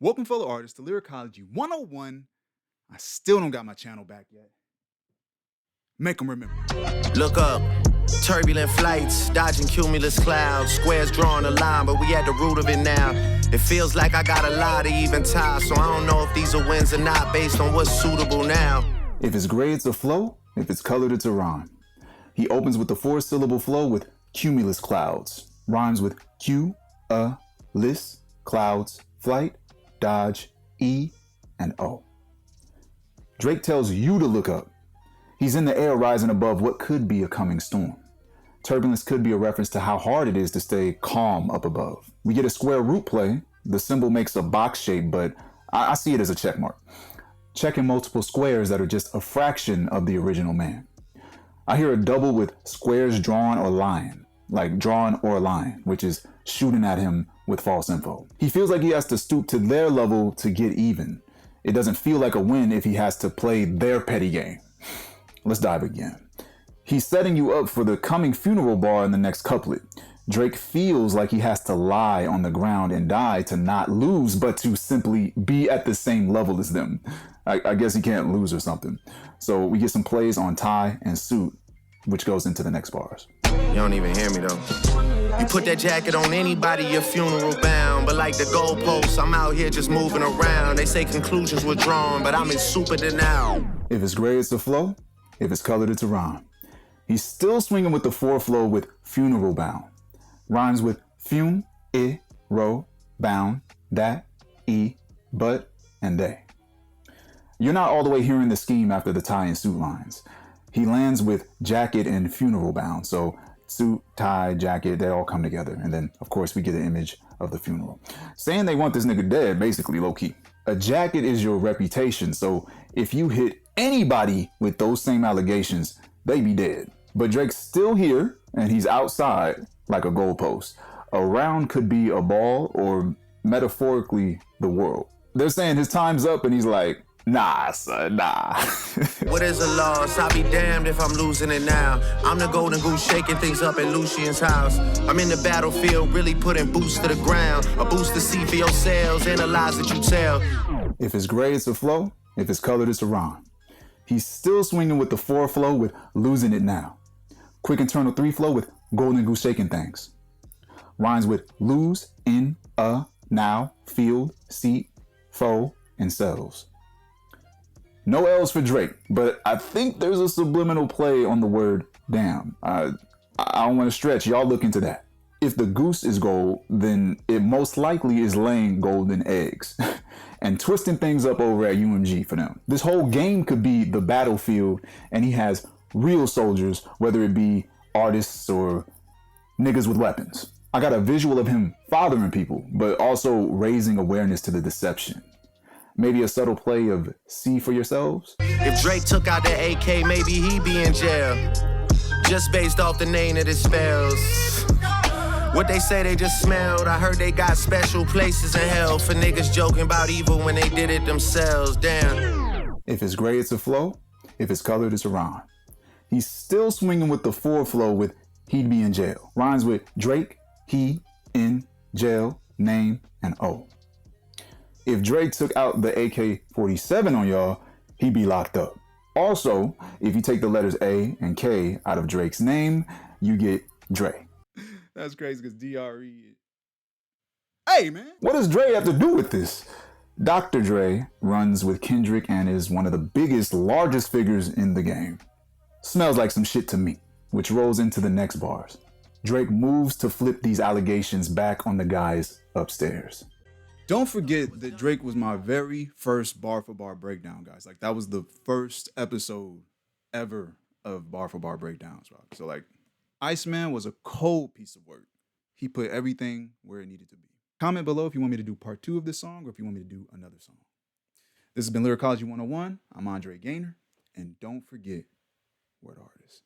Welcome, fellow artists, to Lyricology 101. I still don't got my channel back yet. Make them remember. Look up, turbulent flights, dodging cumulus clouds, squares drawing a line, but we at the root of it now. It feels like I got a lot of even ties, so I don't know if these are wins or not based on what's suitable now. If it's gray, it's a flow. If it's colored, it's a rhyme. He opens with the 4-syllable flow with cumulus clouds. Rhymes with list, clouds, flight, dodge, E, and O. Drake tells you to look up. He's in the air rising above what could be a coming storm. Turbulence could be a reference to how hard it is to stay calm up above. We get a square root play. The symbol makes a box shape, but I see it as a check mark. Checking multiple squares that are just a fraction of the original man. I hear a double with squares drawn or lying, like drawn or lying, which is shooting at him with false info. He feels like he has to stoop to their level to get even. It doesn't feel like a win if he has to play their petty game. Let's dive again. He's setting you up for the coming funeral bar in the next couplet. Drake feels like he has to lie on the ground and die to not lose, but to simply be at the same level as them. I guess he can't lose or something. So we get some plays on tie and suit, which goes into the next bars. You don't even hear me though. You put that jacket on anybody, your funeral bound. But like the goalposts, I'm out here just moving around. They say conclusions were drawn, but I'm in super denial. If it's gray, it's a flow. If it's colored, it's a rhyme. He's still swinging with the 4 flow with funeral bound. Rhymes with fume, ro, bound, that, e, but, and they. You're not all the way hearing the scheme after the tie and suit lines. He lands with jacket and funeral bound. So suit, tie, jacket, they all come together. And then, of course, we get an image of the funeral. Saying they want this nigga dead, basically, low-key. A jacket is your reputation. So if you hit anybody with those same allegations, they be dead. But Drake's still here, and he's outside like a goalpost. A round could be a ball or, metaphorically, the world. They're saying his time's up, and he's like, nah, son, nah. What is a loss? I'll be damned if I'm losing it now. I'm the golden goose shaking things up at Lucian's house. I'm in the battlefield, really putting boots to the ground. A boost to see for your sales and the lies that you tell. If it's gray, it's a flow. If it's colored, it's a rhyme. He's still swinging with the 4 flow with losing it now. Quick internal 3 flow with golden goose shaking things. Rhymes with lose, in, now, field, seat, foe, and selves. No L's for Drake, but I think there's a subliminal play on the word damn. I don't want to stretch. Y'all look into that. If the goose is gold, then it most likely is laying golden eggs and twisting things up over at UMG for them. This whole game could be the battlefield, and he has real soldiers, whether it be artists or niggas with weapons. I got a visual of him fathering people, but also raising awareness to the deception. Maybe a subtle play of see for yourselves. If Drake took out the AK, maybe he'd be in jail. Just based off the name that it spells. What they say they just smelled. I heard they got special places in hell for niggas joking about evil when they did it themselves. Damn. If it's gray, it's a flow. If it's colored, it's a rhyme. He's still swinging with the 4 flow with he'd be in jail. Rhymes with Drake, he, in, jail, name, and O. If Drake took out the AK-47 on y'all, he'd be locked up. Also, if you take the letters A and K out of Drake's name, you get Dre. That's crazy because DRE. Hey, man. What does Dre have to do with this? Dr. Dre runs with Kendrick and is one of the biggest, largest figures in the game. Smells like some shit to me, which rolls into the next bars. Drake moves to flip these allegations back on the guys upstairs. Don't forget that Drake was my very first bar for bar breakdown, guys. Like, that was the first episode ever of bar for bar breakdowns, bro. So, like, Iceman was a cold piece of work. He put everything where it needed to be. Comment below if you want me to do part 2 of this song or if you want me to do another song. This has been Lyricology 101. I'm Andre Gaynor. And don't forget, word artist.